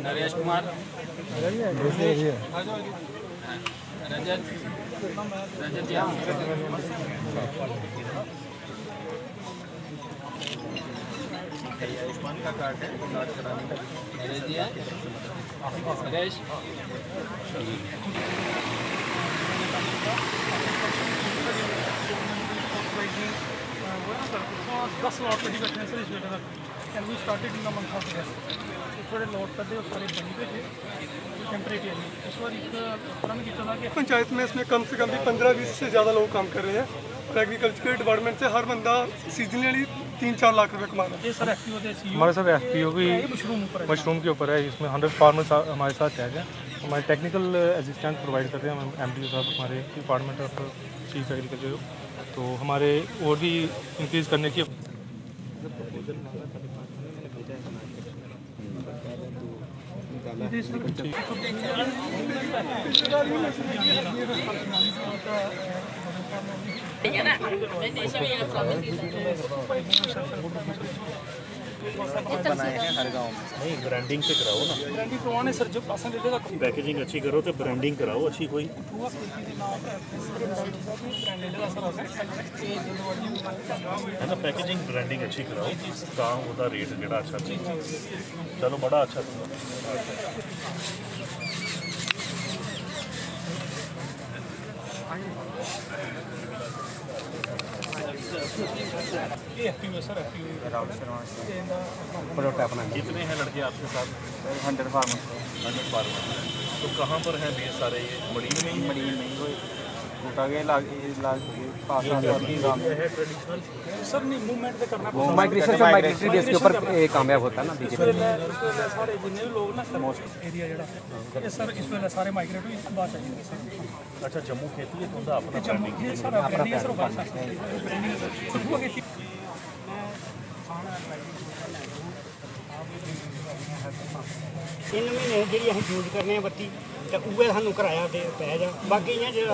नरेश कुमार, रजत, रजत यहाँ, आयुष्मान का कार्ड है इलाज कराने का, नरेश जी है, नरेश, 10 लॉट कटी बैठे हैं सर इस बेटे तक and we started in the month of August थोड़े लॉट कर दे सारे बनी पे थे टेम्परेरी इस बार एक पुराना की चला कि पंचायत में इसमें कम से कम भी 15-20 से ज़्यादा लोग काम कर रहे हैं और एग्रीकल्चर के डिपार्टमेंट से हर बंदा सीजनली 3-4 लाख रुपए कमा रहा है। सर एफ हमारे सब FPO भी मशरूम के ऊपर है, इसमें 100 फार्मर्स हमारे साथ है। हमारे टेक्निकल असिस्टेंट प्रोवाइड कर रहे हैं हम MDO साहब हमारे डिपार्टमेंट ऑफ चीफ एग्रीकल्चर, तो हमारे और भी इंक्रीज़ करने की बनाए हैं हर गांव में। नहीं ब्रांडिंग से कराओ ना, ब्रांडिंग करवाने सर जो पैसा देगा पैकेजिंग अच्छी करो तो ब्रांडिंग कराओ अच्छी कोई। है ना, पैकेजिंग ब्रांडिंग अच्छी कराओ ਤਾਂ ਉਹਦਾ ਰੇਟ ਜਿਹੜਾ ਅੱਛਾ ਚਲੋ ਬੜਾ ਅੱਛਾ कितने हैं लड़के आपके साथ? 100 फार्मर 100 फार्मर। तो कहाँ पर हैं ये सारे? ये मड़ीन में ही मरीन नहीं कोई उठा के लाग पास है ट्रेडिशनल। सर नहीं मूवमेंट तो करना वो माइग्रेटरी बेस के ऊपर कामयाब होता है ना बीजेपी सारे जितने भी लोग ना सर एरिया जड़ा ये सर इस वेले सारे माइग्रेट हुई बात चाहिए सर। अच्छा जम्मू खेती है तुंदा अपना जम्मू ये सर ब्रांडिंग सर बात सकते इन महीने जी अं यूज करने बत्ती तो उए सानू किराया दे पै जा बाकी इ'यां जो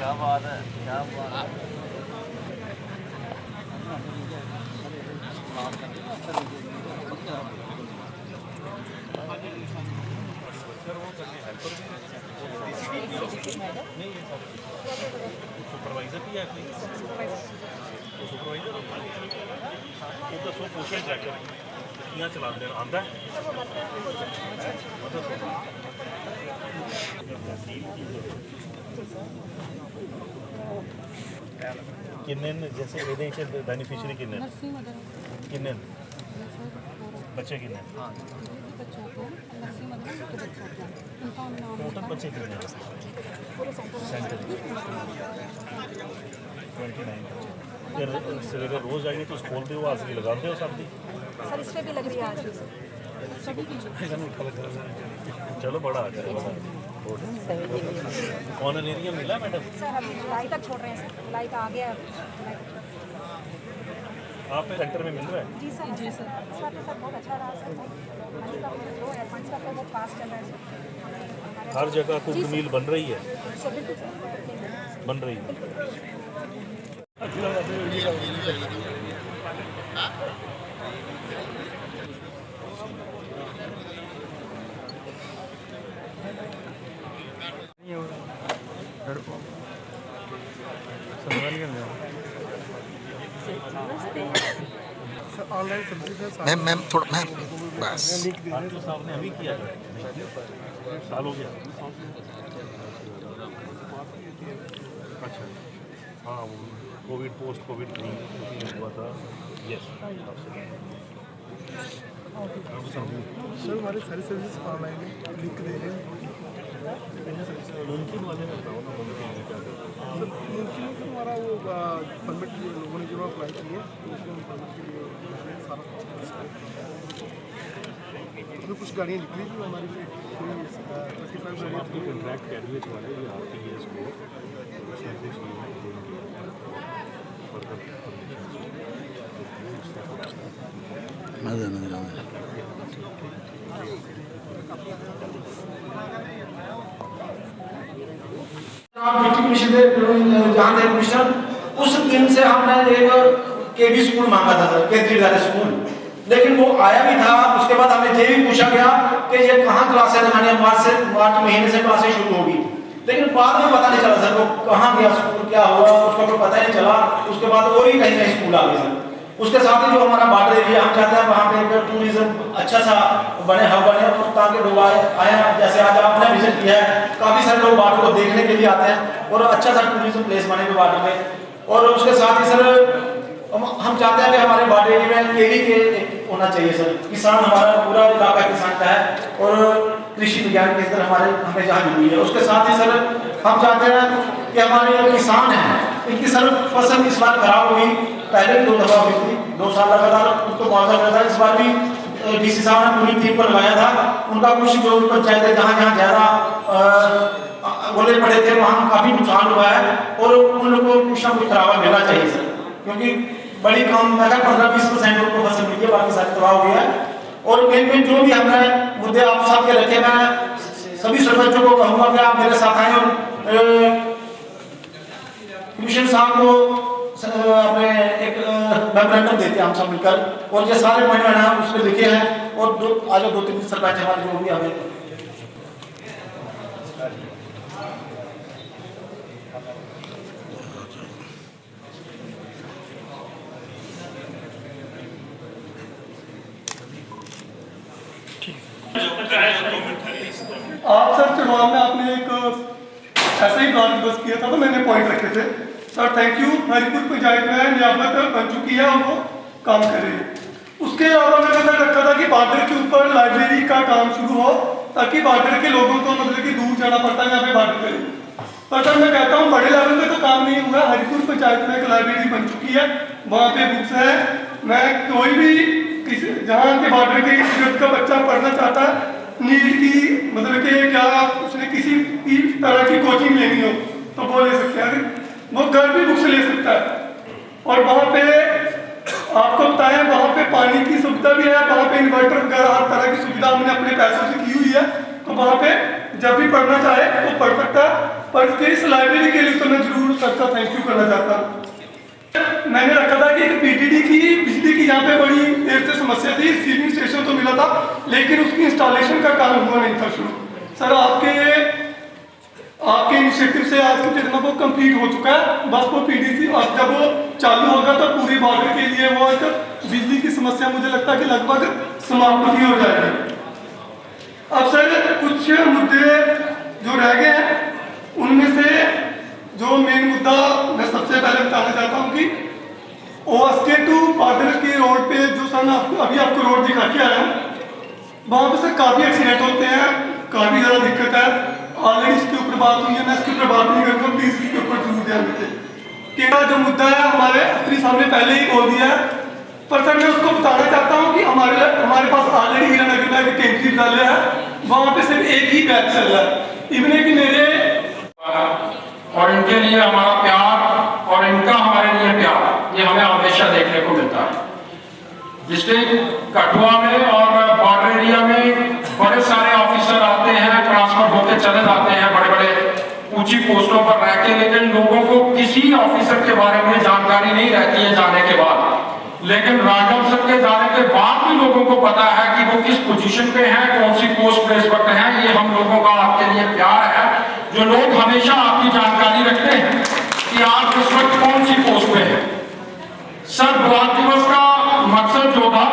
क्या बात है, क्या बात है। सुपरवाइजर भी है कोई? सुपरवाइजर वो दसो पोस्टर चेक करो कियां चलाते आंदा किन्ने जैसे ये बेनिफिशियरी किन्ने किन्ने बच्चे किन्ने टोटल बच्चे कितने सेंटर 29 फिर सवेरे रोज आइए तो खोलते हो हाजिरी लगाते हो सबकी सर इस पे भी लग रही है आज सभी की चलो बड़ा अच्छा कॉर्नर एरिया मिला मैडम सर हम जुलाई तक छोड़ रहे हैं सर जुलाई का आ गया आप सेंटर में मिल रहा है जी सर इस बार तो सर बहुत अच्छा रहा सर मनी का फ्लो है फंड्स का फ्लो बहुत फास्ट चल रहा है सर हर जगह कुक मील बन रही है सर बिल्कुल बन रही है मैम थोड़ा मैम बस आरटीओ साहब ने अभी किया है साल हो गया अच्छा हाँ वो कोविड पोस्ट कोविड हुआ था सर हमारे सारी सर्विस ऑनलाइन लिंक दे रहे हैं। मुमकिन वाले में बताओ ना, मुमकिन है क्या करते हैं? सर मुमकिन है कि हमारा वो परमिट के लिए लोगों ने जो अप्लाई किए तो उसमें परमिट के लिए सारा उसमें कुछ गाड़ियाँ निकली थी हमारी कोई 35 गाड़ियाँ आपकी कॉन्ट्रैक्ट कैडवेज वाले या आपकी ये इसको उसमें कुछ मैं देना चाहूँगा। जहाँ थे कमिश्नर, उस दिन से हमने एक केबी स्कूल मांगा था सर, केंद्रीय विद्यालय स्कूल, लेकिन वो आया भी था। उसके बाद हमें ये भी पूछा गया कि ये कहाँ क्लासेस लगानी, मार्च महीने से क्लासेस शुरू होगी, लेकिन बाद में पता नहीं चला सर वो कहाँ गया स्कूल, क्या हुआ उसका कोई पता ही नहीं चला। उसके बाद और ही कहीं कहीं स्कूल आ गए सर। उसके साथ ही जो हमारा बॉर्डर एरिया, हम चाहते हैं वहाँ पे टूरिज्म अच्छा सा बने, हब बने, और ताकि लोग आए। जैसे आज आपने विजिट किया है, काफ़ी सारे लोग बॉर्डर को देखने के लिए आते हैं और अच्छा सा टूरिज्म प्लेस बने बॉर्डर में। और उसके साथ ही सर हम चाहते हैं कि हमारे बॉर्डर एरिया में केवी के होना चाहिए सर। किसान हमारा पूरा इलाका किसान का है और कृषि विज्ञान केंद्र हमें जहाँ जरूरी है। उसके साथ ही सर हम चाहते हैं कि हमारे जो किसान हैं इनकी सर फसल इस बार खराब हुई, पहले भी 2 दफा हुई थी, 2 साल लगातार उनको मुआवजा मिला था। इस बार भी डीसी साहब ने पूरी टीम पर लगाया था। उनका कुछ जो पंचायतें जहाँ जहाँ ज़्यादा बोले पड़े थे वहाँ काफ़ी नुकसान हुआ है और उन लोगों को कुछ ना कुछ खराबा मिलना चाहिए सर, क्योंकि बड़ी कम 15-20% उनको फसल मिली है, बाकी सारी तबाह हुई है। और मेन जो भी हमने मुद्दे आप सबके रखे, मैं सभी सरपंचों को कहूँगा कि आप मेरे साथ आए और कमिश्नर साहब को अपने एक मेमोरेंडम देते हैं हम सब मिलकर, और ये सारे पॉइंट मैंने उस पर लिखे हैं। और आज 2-3 सरपंच हमारे जो भी हमें आप सर चुनाव में आपने एक ऐसा ही प्लान बस किया था तो मैंने पॉइंट रखे थे sir. Thank you. Haripur panchayat में नियामत बन चुकी है और वो काम कर रही है। उसके अलावा मैंने सर रखा था कि बॉर्डर के ऊपर लाइब्रेरी का काम शुरू हो, ताकि बॉर्डर के लोगों को मतलब कि दूर जाना पड़ता है यहाँ पे बॉर्डर पे। पर सर मैं कहता हूँ बड़े लेवल पे तो काम नहीं हुआ। हरिपुर पंचायत में एक लाइब्रेरी बन चुकी है, वहाँ पे बुक्स है। मैं कोई भी किसी जहाँ के बॉर्डर के का बच्चा पढ़ना चाहता है, नीट की मतलब कि क्या उसने किसी भी तरह की कोचिंग लेनी हो तो वो ले सकते हैं, वो घर भी बुक्स ले सकता है। और वहाँ पे आपको बताएं वहाँ पे पानी की सुविधा भी है, वहाँ पे इन्वर्टर वगैरह हर तरह की सुविधा हमने अपने पैसों से की हुई है, तो वहाँ पे जब भी पढ़ना चाहे वो पढ़ सकता है। पर इस लाइब्रेरी के लिए तो मैं जरूर सबका थैंक यू करना चाहता हूँ। मैंने रखा था कि एक पीटीडी की बिजली की यहाँ पे बड़ी देर से समस्या थी, सीलिंग स्टेशन तो मिला था लेकिन उसकी इंस्टॉलेशन का काम हुआ नहीं था शुरू। सर आपके इनिशिएटिव से आज के डेट में वो कंप्लीट हो चुका है। बस वो पीडीसी और जब वो चालू होगा तो पूरे बॉर्डर के लिए वो एक बिजली की समस्या मुझे लगता है कि लगभग समाप्त ही हो जाएगी। अब सर कुछ मुद्दे जो रह गए हैं उनमें से जो मेन मुद्दा मैं सबसे पहले बताना चाहता हूँ कि ओएसके टू बॉर्डर के रोड पे जो सर मैं अभी आपको रोड दिखा के आया हूँ, वहाँ पे सर काफ़ी एक्सीडेंट होते हैं, काफ़ी ज़्यादा दिक्कत है। ऑलरेडी इसके ऊपर बात हुई है, मैं इसके ऊपर बात नहीं करूँगा, प्लीज़ इसके ऊपर जरूर ध्यान दें। केड़ा जो मुद्दा है हमारे अत्री सामने पहले ही बोल दिया है, पर सर मैं उसको बताना चाहता हूँ कि हमारे पास ऑलरेडी हीरानगर में एक केंद्रीय विद्यालय है, वहाँ पे सिर्फ एक ही बैच चल रहा है। इवन कि मेरे और इनके लिए हमारा प्यार और इनका हमारे लिए प्यार ये हमें हमेशा देखने को मिलता है। डिस्ट्रिक्ट कठुआ में और बॉर्डर एरिया में बड़े सारे ऑफिसर आते हैं, ट्रांसफर होकर चले जाते हैं बड़े बड़े ऊंची पोस्टों पर रह के, लेकिन लोगों को किसी ऑफिसर के बारे में जानकारी नहीं रहती है जाने के बाद। लेकिन राघव सर के जाने के बाद भी लोगों को पता है कि वो किस पोजीशन पे हैं, कौन सी पोस्ट पे इस वक्त है। ये हम लोगों का आपके लिए प्यार है जो लोग हमेशा आपकी जानकारी रखते हैं कि आप इस वक्त कौन सी पोस्ट पे है। सर ब्लॉक दिवस का मकसद जो था,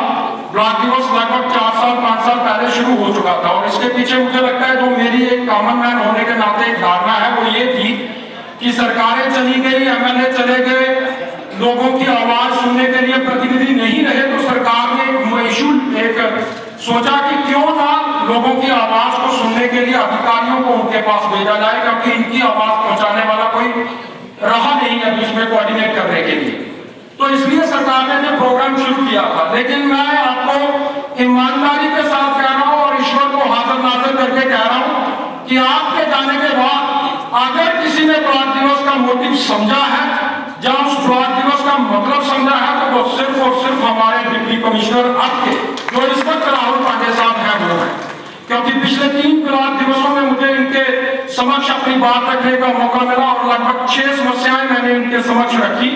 ब्लॉक दिवस लगभग 4-5 साल पहले शुरू हो चुका था और इसके पीछे मुझे लगता है जो मेरी एक कॉमन मैन होने के नाते एक धारणा है वो ये थी कि सरकारें चली गई, एमएलए चले गए, लोगों की आवाज सुनने के लिए प्रतिनिधि नहीं रहे, तो सरकार ने एक सोचा कि क्यों ना लोगों की आवाज को सुनने के लिए अधिकारियों को उनके पास भेजा जाए, क्योंकि इनकी आवाज पहुंचाने वाला कोई रहा नहीं है बीच में कोऑर्डिनेट करने के लिए। तो इसलिए सरकार ने जो प्रोग्राम शुरू किया था। लेकिन मैं आपको ईमानदारी के साथ कह रहा हूं और ईश्वर को हाजिर नाजिर करके कह रहा हूं कि आपके जाने के बाद अगर किसी ने ड्राफ्ट दिवस का मोटिव समझा है, जहां उस ड्राफ्ट दिवस का मतलब समझा है, तो वो सिर्फ और सिर्फ हमारे डिप्टी कमिश्नर आपके जो इस वक्त राहुल पांडे साहब हैं वो है। क्योंकि पिछले 3 ड्राफ्ट दिवसों में मुझे इनके समक्ष अपनी बात रखने का मौका मिला और लगभग 6 समस्याएं मैंने इनके समक्ष रखी।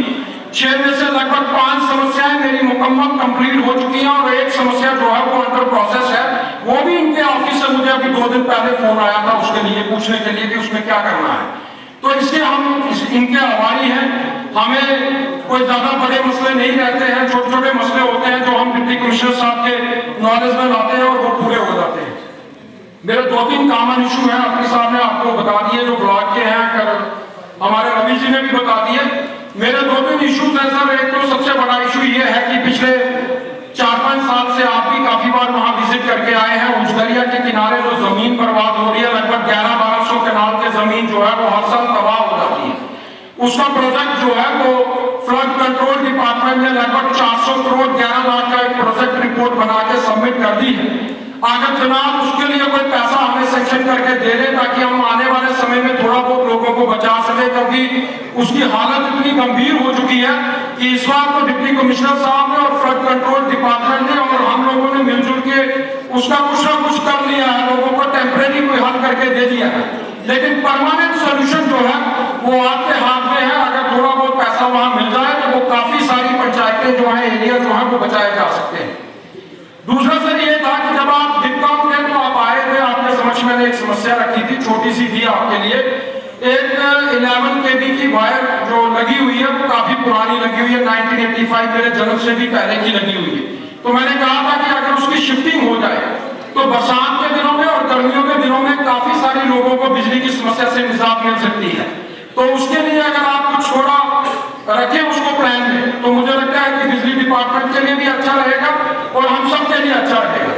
6 में से लगभग 5 समस्याएं मेरी मुकम्मल कंप्लीट हो चुकी हैं और एक समस्या जो है वो अंडर प्रोसेस है। वो भी इनके ऑफिस से मुझे अभी 2 दिन पहले फोन आया था उसके लिए पूछने के लिए कि उसमें क्या करना है। तो इसके हम इनके आभारी हैं। हमें कोई ज्यादा बड़े मसले नहीं रहते हैं, छोटे छोटे मसले होते हैं जो हम डिप्टी कमिश्नर साहब के नॉलेज में लाते हैं और वो पूरे हो जाते हैं। मेरे 2-3 कॉमन इशू हैं, अपने सामने आपको बता दिए जो ब्लॉक के हैं, हमारे रवि जी ने भी बता दिए। मेरे 2-3 इशूज हैं सर। एक तो सबसे बड़ा इशू ये है कि पिछले 4-5 साल से आप भी काफी बार वहां विजिट करके आए हैं। उजदरिया के किनारे जो जमीन बर्बाद हो रही है, लगभग 1100-1200 कनाल की जमीन जो है वो हर साल तबाह हो जाती है। उसका प्रोजेक्ट जो है वो फ्लड कंट्रोल डिपार्टमेंट ने लगभग 400 करोड़ 11 लाख का एक प्रोजेक्ट रिपोर्ट बना के सबमिट कर दी है। अगर जनाब उसके लिए कोई पैसा हमें सेंक्शन करके दे दे ताकि हम आने वाले समय में थोड़ा बहुत लोगों को बचा सके, क्योंकि उसकी हालत इतनी गंभीर हो चुकी है कि इस बार तो डिप्टी कमिश्नर साहब ने और फ्लड कंट्रोल डिपार्टमेंट ने और हम लोगों ने मिलजुल के उसका कुछ ना कुछ कर लिया है, लोगों को टेम्परेरी कोई हल करके दे दिया है। लेकिन परमानेंट सोल्यूशन जो है वो आपके हाथ में है। अगर थोड़ा बहुत पैसा वहां मिल जाए तो वो काफी सारी पंचायतें जो है, एरिया जो है वो बचाए जा सकते हैं। दूसरा सर ये था कि जब आप डिपकाम थे तो आप आए थे, आपके समक्ष मैंने एक समस्या रखी थी, छोटी सी थी आपके लिए। एक 11 kV की वायर जो लगी हुई है वो काफी पुरानी लगी हुई है, 1985 मेरे जन्म से भी पहले की लगी हुई है। तो मैंने कहा था कि अगर उसकी शिफ्टिंग हो जाए तो बरसात के दिनों में और गर्मियों के दिनों में काफी सारे लोगों को बिजली की समस्या से निजात मिल सकती है। तो उसके लिए अगर आप कुछ थोड़ा रखें उसको प्लान में, तो मुझे लगता है कि बिजली डिपार्टमेंट के लिए भी अच्छा रहेगा और हम सब के लिए अच्छा रहेगा।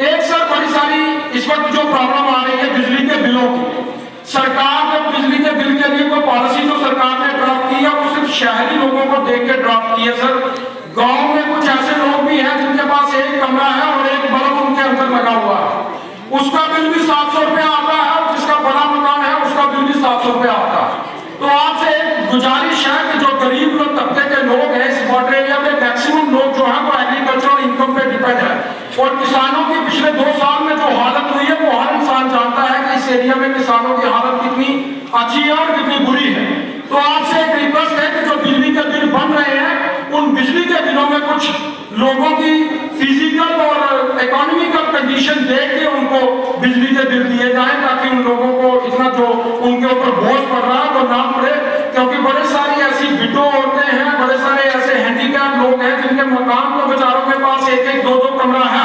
एक सर बड़ी सारी इस वक्त जो प्रॉब्लम आ रही है बिजली के बिलों की, सरकार ने बिजली के बिल के लिए कोई पॉलिसी जो सरकार ने ड्राफ्ट की है वो सिर्फ शहरी लोगों को देख के ड्राफ्ट की है सर। गांव में कुछ ऐसे लोग भी हैं जिनके पास एक कमरा है और एक बल्ब उनके अंदर लगा हुआ है, उसका बिल भी 700 रुपया आता है और जिसका बड़ा मकान है उसका बिल भी 700 रुपया आता है। तो आपसे एक गुजारिश है कि जो गरीब लोग तबके के लोग हैं इस बॉर्डर एरिया में मैक्सिमम लोग जो है वो एग्रीकल्चर इनकम पे डिपेंड है और किसानों की पिछले 2 साल में जो हालत हुई है वो हर इंसान जानता है कि इस एरिया में किसानों की हालत कितनी अच्छी है और कितनी बुरी है। तो आपसे एक रिक्वेस्ट है कि जो बिजली के बिल बन रहे हैं उन बिजली के बिलों में कुछ लोगों की फिजिकल और इकोनॉमिकल कंडीशन देख के उनको बिजली के बिल दिए जाएं ताकि उन लोगों को इतना जो उनके ऊपर बोझ पड़ रहा है वो ना पड़े। क्योंकि बड़े सारी ऐसी विडो औरतें हैं, बड़े सारे ऐसे हैंडीकैप लोग हैं जिनके मकान तो बेचारों के पास 1-1, 2-2 कमरा है,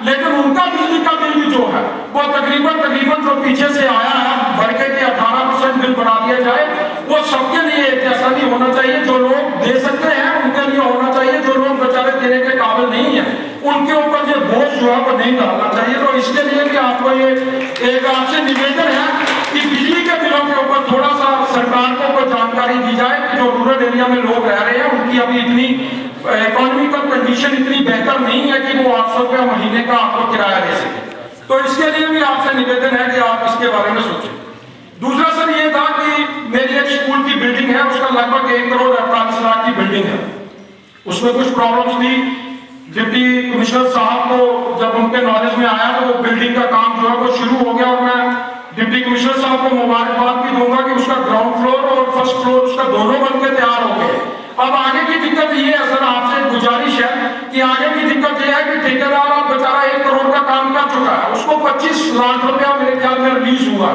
लेकिन उनका बिजली का बिल भी जो है वो तकरीबन जो पीछे से आया है बढ़ के 18% बिल बढ़ा दिया जाए, वो सबके लिए एक जैसा नहीं होना चाहिए। जो लोग दे सकते हैं उनके लिए होना चाहिए, जो लोग बेचारे देने के काबिल नहीं है उनके ऊपर ये बोझ जो है वो नहीं डालना चाहिए। तो इसके लिए भी आपको ये एक आपसे निवेदन है कि बिजली के बिलों के ऊपर थोड़ा सा सरकार को कोई जानकारी दी जाए कि जो रूरल एरिया में लोग रह रहे हैं उनकी अभी इतनी इकोनॉमिकल कंडीशन इतनी बेहतर नहीं है कि वो 800 रुपया महीने का आपको किराया दे सके। तो इसके लिए भी आपसे निवेदन है कि आप इसके बारे में सोचें। दूसरा सर ये था कि मेरी एक स्कूल की बिल्डिंग है, उसका लगभग 1 करोड़ 48 लाख की बिल्डिंग है, उसमें कुछ प्रॉब्लम्स थी। डिप्टी कमिश्नर साहब को जब उनके नॉलेज में आया तो वो बिल्डिंग का काम जो है वो शुरू हो गया और मैं डिप्टी कमिश्नर साहब को मुबारकबाद भी दूंगा कि उसका ग्राउंड फ्लोर और फर्स्ट फ्लोर उसका दोनों बनके तैयार हो गए। अब आगे की दिक्कत ये है सर, आपसे गुजारिश है कि आगे की दिक्कत ये है कि ठेकेदार आप बेचारा 1 करोड़ का काम कर चुका है, उसको 25 लाख रुपया मेरे ख्याल में रिलीज हुआ।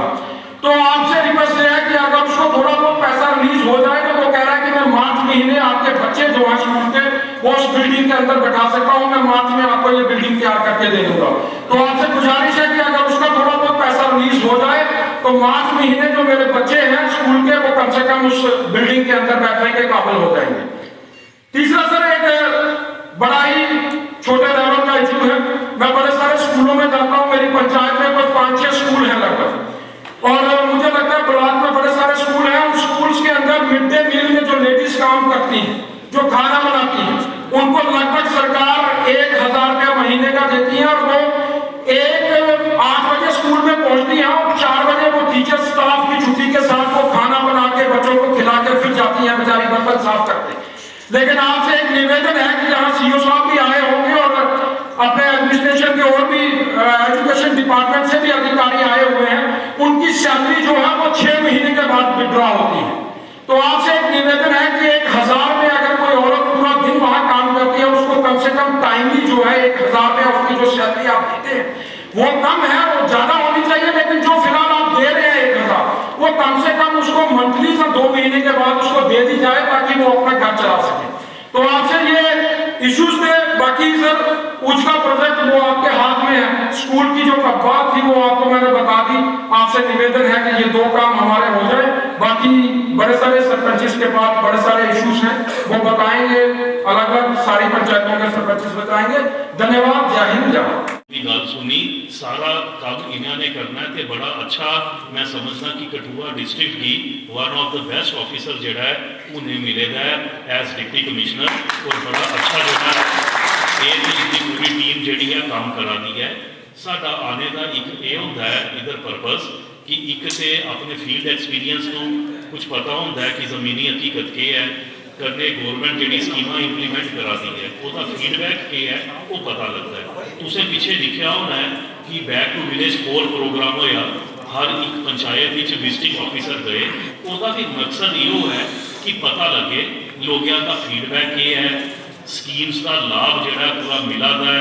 तो आपसे रिक्वेस्ट है कि अगर उसको थोड़ा बहुत पैसा रिलीज हो जाए तो वो कह रहा है कि मैं मार्च महीने आपके बच्चे जो है स्कूल के वो उस बिल्डिंग के अंदर बैठा सकता हूँ, मैं मार्च में आपको ये बिल्डिंग तैयार करके दे दूंगा। तो आपसे गुजारिश है कि अगर उसका थोड़ा बहुत पैसा रिलीज हो जाए तो मार्च महीने जो मेरे बच्चे हैं स्कूल के वो कम से कम उस बिल्डिंग के अंदर बैठने के काबिल हो जाएंगे। तीसरा सर एक बड़ा ही छोटे लेवल का इशू है। मैं बड़े सारे स्कूलों में जाता हूँ, मेरी पंचायत में कोई 5-6 स्कूल हैं लगभग, और मुझे लगता है ब्लॉक में बड़े सारे स्कूल हैं। उन स्कूल्स के अंदर मिड डे मील में जो लेडीज काम करती हैं, जो खाना बनाती हैं, उनको लगभग सरकार 1000 रुपया महीने का देती है, और वो 8 बजे स्कूल में पहुंचती हैं और 4 बजे वो टीचर स्टाफ की छुट्टी के साथ वो खाना बना के बच्चों को खिला के फिर जाती हैं, बेचारी बर्तन साफ करते। लेकिन आपसे एक निवेदन है कि जहाँ सीओ साहब भी आए होंगे और अपने एडमिनिस्ट्रेशन के और भी एजुकेशन डिपार्टमेंट से भी अधिकारी आए हुए हैं, उनकी सैलरी जो है वो 6 महीने के बाद विड्रॉ होती है। तो आपसे एक निवेदन है कि 1000 में अगर कोई औरत पूरा दिन वहां काम करती है, उसको कम से कम टाइमली जो है 1000 में उसकी जो सैलरी आप देते हैं वो कम है, वो ज्यादा होनी चाहिए, लेकिन जो फिलहाल आप दे रहे हैं 1000, वो कम से कम उसको मंथली या 2 महीने के बाद उसको दे दी जाए ताकि वो अपना घर चला सके। तो आपसे ये इश्यूज थे। बाकी सर उजका प्रोजेक्ट वो आपके हाथ में है, स्कूल की जो बात थी वो आपको मैंने बता दी। आपसे निवेदन है कि ये 2 काम हमारे हो जाए। बाकी बड़े सारे सरपंच के पास बड़े सारे इश्यूज हैं, वो बताएंगे, अलग अलग सारी पंचायतों के सरपंच बताएंगे। धन्यवाद, जय हिंद, जय भारत। गल सुनी, सारा काम इन्होंने करना है, तो बड़ा अच्छा मैं समझना कि कठुआ डिस्ट्रिक्ट की one of the best officer जोड़ा है उन्हें मिलेगा है एज डिप्टी कमिश्नर, और बड़ा अच्छा जोड़ा ये पूरी टीम जी है काम करा दी है। साडा आने का एक ये होता है इधर परपज़ कि एक तो अपने फील्ड एक्सपीरियंस को कुछ पता होता है कि ज़मीनी हकीकत के है, करने गवर्नमेंट जी स्कीम इंप्लीमेंट करा दी है, उसका फीडबैक के है वो पता लगता है। तुसें पिछे लिखा होना है कि बैक टू विलेज 4 प्रोग्राम होया, हर एक पंचायत डिस्ट्रिक्ट ऑफिसर गए, उसका भी मकसद यो है कि पता लगे लोगों का फीडबैक के है, स्कीम्स का लाभ जोड़ा पूरा मिला है,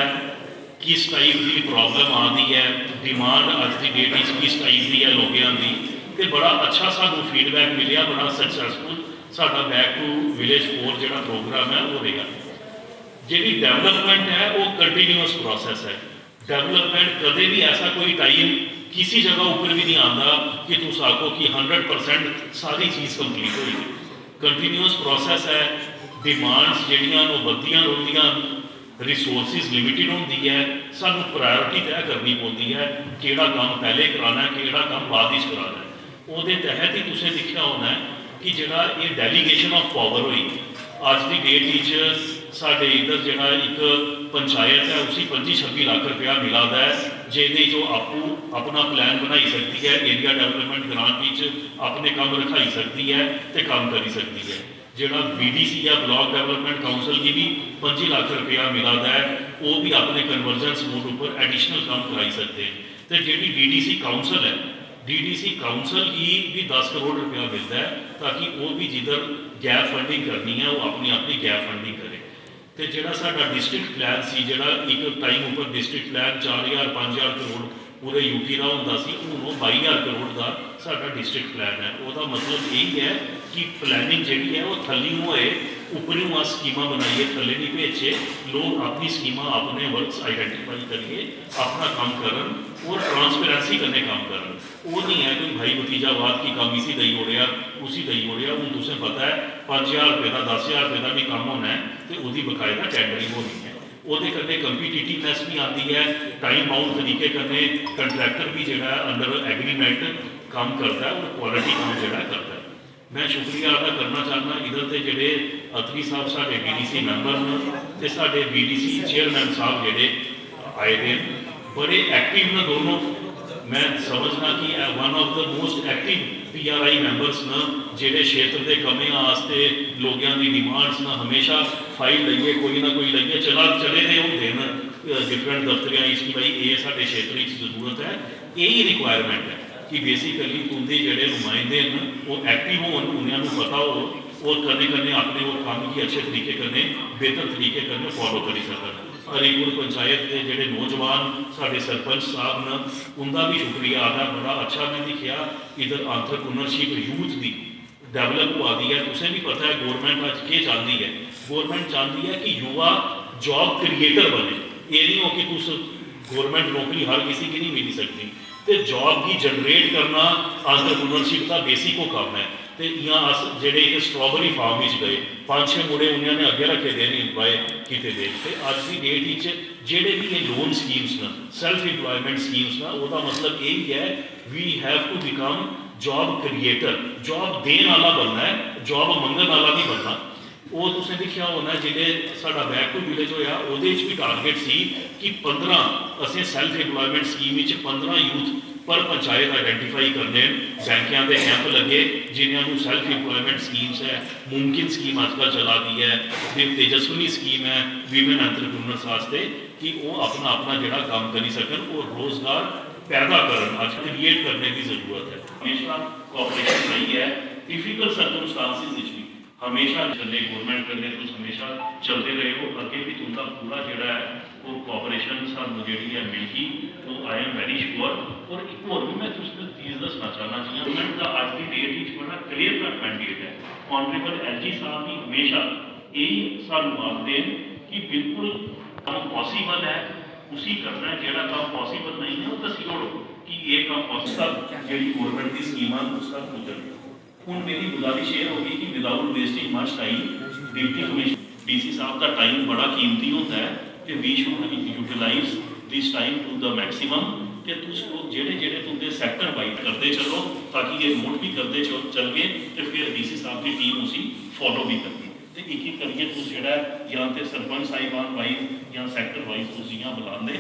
किस टाइप की प्रॉब्लम आती है, डिमांड अज की डेट किस टाइप की है लोगों की, तो बड़ा अच्छा सानू फीडबैक मिले, बड़ा सक्सैसफुल साडा बैक टू विलेज 4 जो प्रोग्राम है वो रहेगा। जी डेवलपमेंट है वो कंटिन्यूअस प्रोसैस है। डेवलपमेंट कदे भी ऐसा कोई टाइम किसी जगह ऊपर भी नहीं आता कि तुम आखो कि 100% सारी चीज़ कंप्लीट होगी। कंटिन्यूअस प्रोसैस है, डिमांड्स जड़ियाँ बढ़दियाँ रहिंदियां, रिसोर्सिस लिमिटेड होंदी है, सानू प्रायोरिटी तय करनी पड़ती है, किहड़ा काम पहले कराना है, किहड़ा काम बाद विच कराना है। उहदे तहत ही तुसें लिखिया होना है कि जिहड़ा ये डेलीगेशन ऑफ पावर हुई अज की डेट साढ़े इधर जोड़ा एक पंचायत है उसी 25-26 लाख रुपया मिला है, जिहदे जो आपू अपना प्लान बनाई सकती है, एरिया डेवलपमेंट ग्रांट अपने काम रखाई सकती है तो काम करी सकती है। जोड़ा BDC या ब्लॉक डेवलपमेंट काउंसिल की भी 25 लाख रुपया मिला है, वो भी अपने कन्वर्जेंस मोड पर एडिशनल काम कराई सकते हैं। तो जी DDC काउंसिल है, DDC काउंसिल की भी 10 करोड़ रुपया मिलता है ताकि वो भी जिधर गैप फंडिंग करनी है वो अपनी गैप फंडिंग करे। तो जोड़ा साडा डिस्ट्रिक्ट प्लान सी, जोड़ा एक टाइम उपर डिस्ट्रिक्ट प्लान 4000-5000 करोड़ पूरे यूटी का होंदा सी, हुण 22,000 करोड़ का साडा डिस्ट्रिक्ट प्लान है। उसका मतलब यही है कि प्लानिंग जी है वो थल्लों होए, उपरों आ स्कीमां बनाइए, थल्ले नहीं भेजे, लोग अपनी स्कीमां अपने वर्क्स आइडेंटिफाई करिए, अपना काम करन और ट्रांसपेरेंसी करने काम करन। वो नहीं है कोई भाई भतीजावाद की काम इसी दई हो रहा उसी दई हो रहा। हूँ तुसें पता है 5,000 रुपये का 10,000 रुपये का भी काम होना है तो वही बकायदा टेंडरिंग होनी है। वो कदे कंपीटिटिवनैस भी आती है, टाइम बाउंड तरीके कने कंट्रैक्टर भी जो अंडर एग्रीमेंट काम करता है और क्वालिटी काम जो करता है। मैं शुक्रिया अदा करना चाहना इधर के जोड़े अत्री साहब साढ़े BDC मैंबर ने साढ़े BDC चेयरमैन साहब जोड़े आए थे, बड़े एक्टिव न दोनों। मैं समझना कि one of the most active PRI members न जेडे क्षेत्र के कमें वास्ते लोगों की डिमांड्स न हमेशा फाइल लईए कोई ना कोई लईए चले दे होंगे न डिफरेंट दफ्तरियां इसकी भाई ये साढ़े क्षेत्र की जरूरत है। यही रिक्वायरमेंट है कि बेसिकली उनके जोड़े नुमाइंदे न वो एक्टिव हो, उन्होंने पता हो और कने कने अपने वो काम की अच्छे तरीके कने बेहतर तरीके कने फॉलो करी सकन। हरिपुर पंचायत के जोड़े नौजवान साढ़े सरपंच साहब न उनका भी शुक्रिया अदा, बड़ा अच्छा मैं दिखा इधर एंटरप्रेन्योरशिप यूथ की डेवलप हुआ दी है। तुसें भी पता है गवर्नमेंट अज के चाहती है, गवर्नमेंट चाहती है कि युवा जॉब क्रिएटर बने। ये नहीं हो कि तुस गवर्नमेंट नौकरी हर किसी की नहीं मिल सकती, तो जॉब की जनरेट करना एंटरप्रेन्योरशिप का बेसिक वो काम है। तो इं अस जेडे एक स्ट्रॉबेरी फार्म गए 5-6 मुड़े उन्होंने अगे रखे दे इंप्लॉय किए दे अज की डेट जेडे भी ये लोन स्कीम्स न सैल्फ इंप्लॉयमेंट स्कीम्स ना वो मतलब यही है we have to become job creator job देने वाला बनना है जॉब मंगन वाला नहीं बनना। वो तुसें देखा होना जेडे साडा बैक टू विलेज होया उहदे च भी टारगेट सी कि 15 असें सैल्फ इंप्लॉयमेंट स्कीम 15 यूथ पर पंचायत आइडेंटिफाई करने बैंकों के कैंप लगे जिन्होंने सैल्फ इंप्लॉयमेंट स्कीम्स है मुमकिन स्कीम आजकल चला दी है फिर तेजस्विनी स्कीम है वीमेन एंटरप्रेन्योर्स वास्ते कि वो अपना अपना जोड़ा काम करी सकन और रोजगार पैदा करन आज क्रिएट करने की जरूरत है। हमेशा कोऑपरेशन रही है डिफिकल्ट सर्कमस्टांसिस भी हमेशा चले गवर्नमेंट करने तो हमेशा चलते रहे हो अगे भी तुमका पूरा जोड़ा है वो कोऑपरेशन सानू जी है मिलगी तो आई एम वेरी श्योर। और एक और भी मैं तुझे चीज़ दसना चाहना चाहिए गवर्नमेंट का आज की डेट बड़ा क्लीयर कट मैंडेट है ऑनरेबल LG साहब भी हमेशा यही सानू आखते हैं कि बिल्कुल काम पॉसीबल है उसी करना है जोड़ा काम पॉसीबल नहीं है वो दसी ओढ़ो कि ये काम पॉसीबल जी गवर्नमेंट की स्कीम उसका गुजर हूँ मेरी गुजारिश ये होगी कि without wasting much time deputy commissioner DC साहब का टाइम बड़ा कीमती होता है कि we should utilize this time to the maximum कि तुम लोग जेड़े जेड़े तुमने सैक्टर वाइज करते चलो ताकि ये नोट भी करते चल गए तो फिर DC साहब की टीम उसी फॉलो भी करती तो एक एक करिए तुम जो या तो सरपंच साहिबान वाइज या सैक्टर वाइज तुम बुला दे।